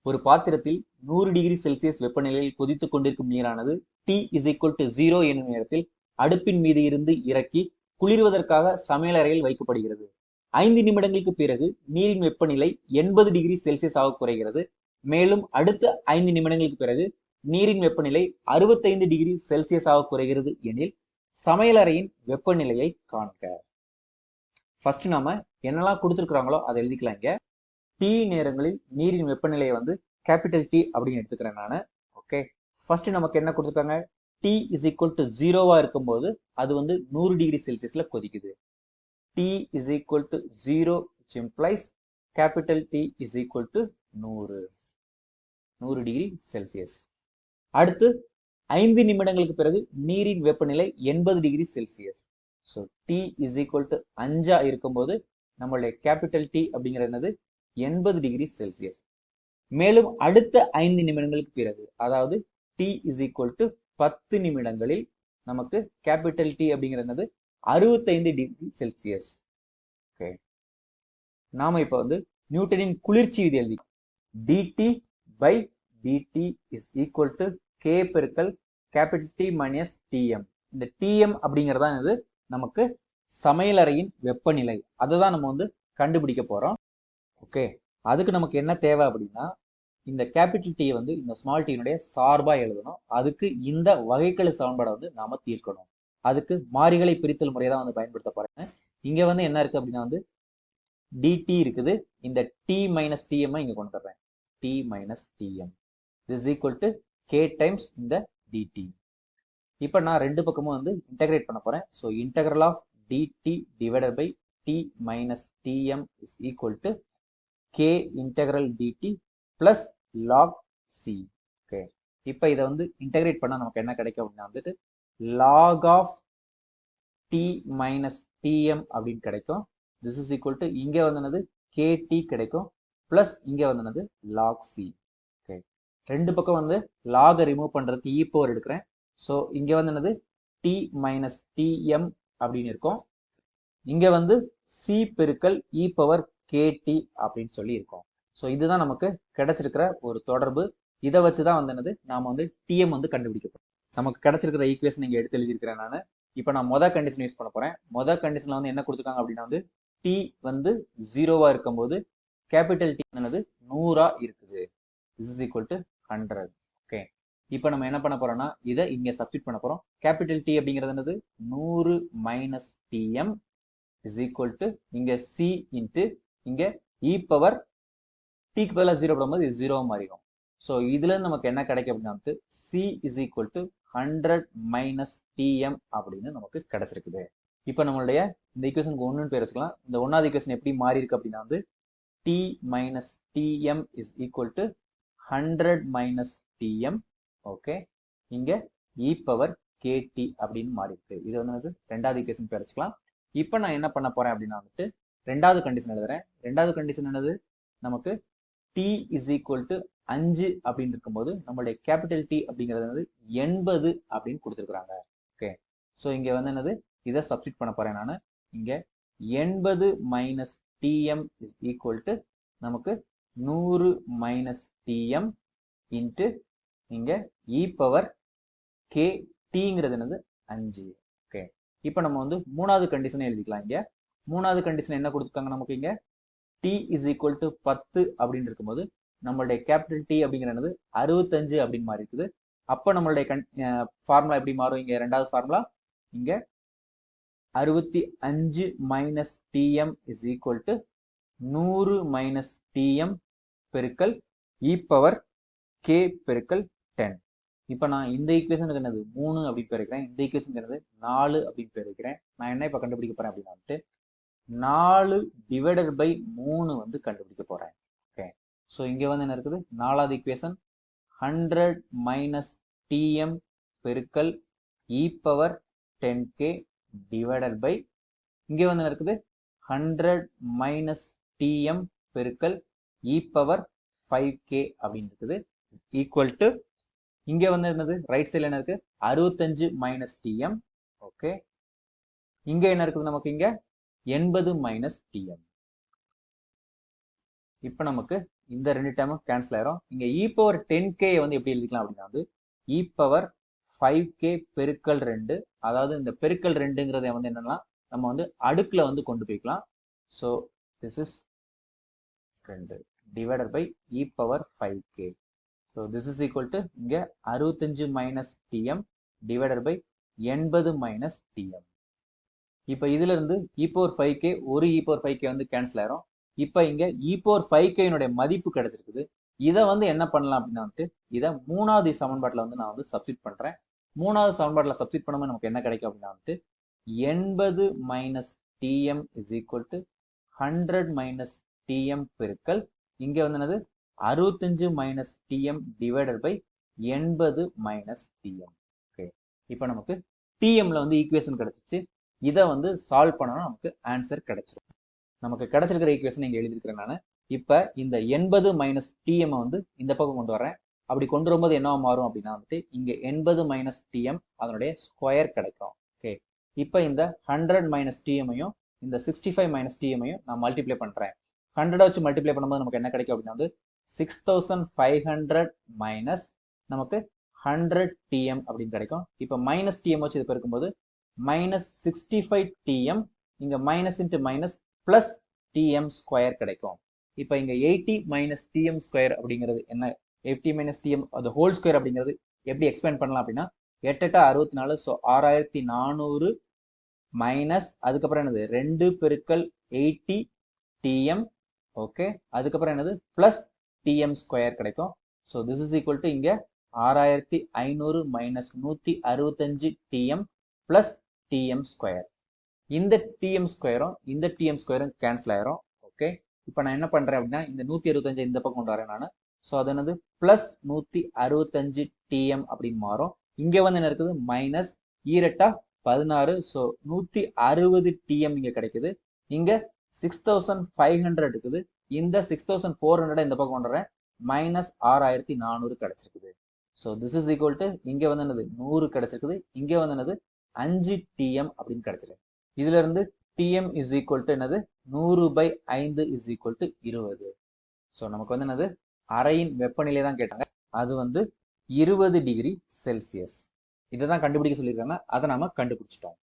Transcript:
ஒரு பாத்திரத்தில் 100 degree Celsius வெப்பநிலையில் கொதித்துக் கொண்டிருக்கும் நீரானது T is equal to 0 எனும் நேரத்தில் அடுப்பின் மீது இருந்து இறக்கி குளிர்வதற்காக சமையலறையில் வைக்கப்படுகிறது. 5 நிமிடங்களுக்கு பிறகு நீரின் வெப்பநிலை 80 டிகிரி செல்சியஸ் ஆக குறைகிறது. மேலும் அடுத்த 5 நிமிடங்களுக்கு பிறகு நீரின் வெப்பநிலை 65 டிகிரி செல்சியஸ் ஆக குறைகிறது எனில் சமையலறையின் வெப்பநிலையை காண்க. ஃபர்ஸ்ட் நாம என்னெல்லாம் கொடுத்துருக்காங்களோ அதை எழுதிக்கலாம். இங்க T நேரங்களில் நீரின் வெப்பநிலையை வந்து கேபிட்டல் T அப்படின்னு எடுத்துக்கிறேன் நான். ஓகே, ஃபர்ஸ்ட் நமக்கு என்ன கொடுத்துருக்காங்க, T is equal to 0வா இருக்கும்போது அது வந்து 100 டிகிரி செல்சியஸ்ல கொதிக்குது. T is equal to 0 which implies capital T is equal to 100 degree Celsius. அடுத்து 5 நிமிடங்களுக்கு பிறகு நீரின் வெப்பநிலை 80 degree Celsius. So T is equal to 5 இருக்கும்போது நம்மளுடைய கேபிட்டல் T அப்படிங்கிற என்னது 80 டிகிரி செல்சியஸ். மேலும் அடுத்த 5 நிமிடங்களுக்கு பிறகு அதாவது T is equal to 10 நிமிடங்களில் நமக்கு கேபிட்டல் T அப்படிங்கிற என்னது 65 டிகிரி செல்சியஸ். ஓகே, நாம இப்ப வந்து நியூட்டனின் குளிர்ச்சி விதி எழுதி dt by dt is equal to k பெருக்கல் கேபிட்டல் T மைனஸ் Tm. இந்த Tm அப்படிங்கறதா இது நமக்கு சமையலறையின் வெப்பநிலை. அதை தான் நம்ம வந்து கண்டுபிடிக்க போறோம். ஓகே, அதுக்கு நமக்கு என்ன தேவை அப்படின்னா இந்த கேபிட்டல் T வந்து இந்த ஸ்மால் டீனுடைய சார்பா எழுதணும். அதுக்கு இந்த வகைக்கெழு சமன்பாடை வந்து நாம தீர்க்கணும். அதுக்கு மாறிகளை பிரித்தல் முறையை தான் வந்து பயன்படுத்த போறேன். இங்க வந்து என்ன இருக்கு அப்படின்னா வந்து dt இருக்குது. இந்த T மைனஸ் Tm இங்க கொண்டு தர்றேன். T minus Tm is equal to k times இந்த dt. இப்போ நான் ரெண்டு பக்கமும் வந்து இன்டகிரேட் பண்ண போறேன். So integral of dt divided by T minus Tm is equal to k integral dt plus log c. Okay, இப்போ இதை வந்து இன்டகிரேட் பண்ணா நமக்கு என்ன கிடைக்கும் அப்படின்னா வந்துட்டு log of T minus Tm அப்படின்னு கிடைக்கும். this is equal to இங்க வந்து kt கிடைக்கும் பிளஸ் இங்க வந்து log c. ஓகே, ரெண்டு பக்கம் வந்து log ரிமூவ் பண்றதுக்கு e பவர் எடுக்கிறேன். ஸோ இங்க வந்து T மைனஸ் Tm அப்படின்னு இருக்கும். இங்க வந்து c பெருக்கல் e பவர் kt அப்படின்னு சொல்லி இருக்கும். ஸோ இதுதான் நமக்கு கிடைச்சிருக்கிற ஒரு தொடர்பு. இதை வச்சுதான் வந்து நாம வந்து Tm வந்து கண்டுபிடிக்க போறோம். நமக்கு கிடைச்சிருக்கிற ஈக்குவேஷன் இங்க எடுத்து எழுதியிருக்கிறேன் நான். இப்போ நான் மொதல் கண்டிஷன் யூஸ் பண்ண போறேன். மொதல் கண்டிஷன்ல வந்து என்ன கொடுத்துருக்காங்க அப்படின்னா வந்து T வந்து 0வா இருக்கும்போது கேபிட்டல் T என்னது 100ஆ இருக்குது. this is equal to 100. Okay, இப்போ நம்ம என்ன பண்ண போறோம்னா இதை இங்க சப்ஸ்டிட் பண்ண போறோம். கேபிட்டல் T அப்படிங்கிறது என்னது 100 minus Tm is equal to இங்க c இன்ட்டு இங்க e பவர் tக்கு பதிலாக 0 போடும்போது இது 0 மாறிடும். ஸோ இதுல நமக்கு என்ன கிடைக்கும் அப்படின்னா வந்து c is equal to 100 minus Tm அப்படின்னு நமக்கு கிடைச்சிருக்குது. இப்போ நம்மளுடைய இந்த ஈக்குவேஷனுக்கு 1ன்னு பேர் வச்சுக்கலாம். இந்த 1வது ஈக்குவேஷன் எப்படி மாறி இருக்கு அப்படின்னா வந்து T minus Tm is equal to 100 minus Tm. Okay, இங்க e பவர் kt அப்படின்னு மாறி இருக்கு. இது வந்து 2வது ஈக்குவேஷன் பேர் வச்சுக்கலாம். இப்போ நான் என்ன பண்ண போறேன் அப்படின்னா வந்துட்டு 2வது கண்டிஷன் எழுதுறேன். 2வது கண்டிஷன் என்னது நமக்கு T is equal to 5 அப்படின்னு இருக்கும்போது நம்மளுடைய கேபிட்டல் T அப்படிங்கிறது வந்து 80 அப்படின்னு கொடுத்துருக்காங்க. ஓகே, ஸோ இங்க வந்து என்னது இதை சப்ஸ்டிட் பண்ண போறேன் நான். இங்க 80 minus Tm is equal to நமக்கு 100 மைனஸ் Tm இன்ட்டு இங்க e பவர் k tங்கிறது என்னது 5. ஓகே, இப்போ நம்ம வந்து 3வது கண்டிஷனை எழுதிக்கலாம். இங்க 3வது கண்டிஷன் என்ன கொடுத்துருக்காங்க நமக்கு இங்க T is equal to 10 அப்படின்னு இருக்கும்போது நம்மளுடைய கேபிட்டல் T அப்படிங்கிறது 65 அப்படின்னு மாறி இருக்குது. அப்போ நம்மளுடைய ஃபார்முலா எப்படி மாறும்? இங்க 2வது ஃபார்முலா இங்க 65 minus Tm is equal to 100 minus Tm பெருக்கல் e பவர் k பெருக்கல் 10. இப்போ நான் இந்த ஈக்குவேஷனுக்கு என்னது 3 அப்படின்னு பெருக்கிறேன். இந்த ஈக்குவேஷனுக்கு என்னது 4 அப்படின்னு பெருக்கிறேன். நான் என்ன இப்போ கண்டுபிடிக்க போறேன் அப்படின்னா 4 டிவைடட் பை 3 வந்து கண்டுபிடிக்க போறேன். ஓகே, ஸோ இங்க வந்து என்ன இருக்குது 4வது ஈக்குவேஷன் 100 மைனஸ் Tm பெருக்கல் e power 10k divided by இங்க வந்து என்ன இருக்குது 100 மைனஸ் Tm பெருக்கல் e பவர் 5k அப்படின்னு இருக்குது ஈக்குவல் டு இங்க வந்து என்னது ரைட் சைட்ல என்ன இருக்கு 65 மைனஸ் Tm. ஓகே, இங்க என்ன இருக்குது நமக்கு இங்க 80 மைனஸ் Tm. இப்போ நமக்கு இந்த ரெண்டு டேர்மும் கேன்சல் ஆயிரும். இங்க e பவர் 10k வந்து எப்படி எழுதிக்கலாம் அப்படின்னா வந்து e பவர் 5k பெருக்கல் 2, அதாவது இந்த பெருக்கல் 2ங்கிறத வந்து என்னன்னா நம்ம வந்து அடுக்குல வந்து கொண்டு போய்க்கலாம். So this is 2 divided by e power 5k. So this is equal to இங்க 65 minus TM divided by 80 minus TM. இப்போ இதுல இருந்து e பவர் 5k ஒரு e பவர் 5k வந்து கேன்சல் ஆயிரும். இப்போ இங்க e பவர் 5k மதிப்பு கிடைச்சிருக்குது. இதை வந்து என்ன பண்ணலாம் அப்படின்னா வந்துட்டு இதை மூணாவது சமன்பாட்டில் வந்து நான் வந்து சப்ஸ்டிட் பண்றேன். மூணாவது சமன்பாட்டில் சப்ஸ்டிட் பண்ணும்போது நமக்கு என்ன கிடைக்கும் அப்படின்னா வந்துட்டு 80 minus TM is equal to 100 minus TM பெருக்கல் இங்க வந்து என்னது 65 minus TM divided by 80 minus TM. Okay, இப்போ நமக்கு டிஎம்ல வந்து ஈக்குவேஷன் கிடைச்சிச்சு. இதை வந்து சால்வ் பண்ணணும், நமக்கு ஆன்சர் கிடைச்சிடும். நமக்கு கிடைச்சிருக்கிற ஈக்குவேஷன் இங்க எழுதிருக்கிறேன் நான். இப்ப இந்த 80 மைனஸ் டிஎம் வந்து இந்த பக்கம் கொண்டு வரேன். அப்படி கொண்டு வரும்போது என்ன மாறும் அப்படின்னா வந்துட்டு இங்க 80 மைனஸ் டிஎம் அதனுடைய ஸ்கொயர் கிடைக்கும். ஓகே, இப்ப இந்த 100 மைனஸ் டிஎம்மையும் இந்த 65 மைனஸ் டிஎம்மையும் நான் மல்டிப்ளை பண்றேன். 100 வச்சு மல்டிப்ளை பண்ணும்போது நமக்கு என்ன கிடைக்கும் அப்படின்னா வந்து 6500 மைனஸ் நமக்கு 100 டிஎம் அப்படின்னு கிடைக்கும். இப்ப மைனஸ் டிஎம் வச்சு இது பெருக்கும்போது மைனஸ் 65 டிஎம் இங்க minus into minus plus TM square கிடைக்கும். இப்போ இங்க 80 மைனஸ் டிஎம் ஸ்கொயர் அப்படிங்கிறது என்ன, 80 மைனஸ் டிஎம் அது ஹோல் ஸ்கொயர் அப்படிங்கிறது எப்படி எக்ஸ்பேண்ட் பண்ணலாம் அப்படின்னா 8 8 64, ஸோ 6400 மைனஸ் அதுக்கப்புறம் என்னது 2 பெருக்கல் 80 டிஎம். ஓகே, அதுக்கப்புறம் என்னது பிளஸ் டிஎம் ஸ்கொயர் கிடைக்கும். So this is equal to இங்க 6500 minus 165 TM plus TM square. இந்த டிஎம் ஸ்கொயரும் இந்த டிஎம் ஸ்கொயரும் கேன்சல் ஆயிரும். ஓகே, இப்போ நான் என்ன பண்றேன் அப்படின்னா இந்த 165 இந்த பக்கம் கொண்டு வரேன் நான். ஸோ அது என்னது பிளஸ் 165 டிஎம் அப்படின்னு மாறும். இங்க வந்து என்ன இருக்குது மைனஸ் ஈரட்டா 16, ஸோ 160 டிஎம் இங்க கிடைக்குது. இங்க 6500 இருக்குது. இந்த 6400 இந்த பக்கம் கொண்டு வரேன், மைனஸ் 6400 கிடைச்சிருக்குது. So this is equal to இங்க வந்து என்னது 100 கிடைச்சிருக்குது. இங்க வந்து என்னது 5 டிஎம் அப்படின்னு கிடைச்சிருக்கு. இதுல இருந்து டிஎம் இஸ் ஈக்குவல் டு என்னது 100/5 இஸ் ஈக்குவல் டு 20. ஸோ நமக்கு வந்து என்னது அறையின் வெப்பநிலை தான் கேட்டாங்க. அது வந்து 20 டிகிரி செல்சியஸ். இதை தான் கண்டுபிடிக்க சொல்லியிருக்காங்க. அதை நாம கண்டுபிடிச்சிட்டோம்.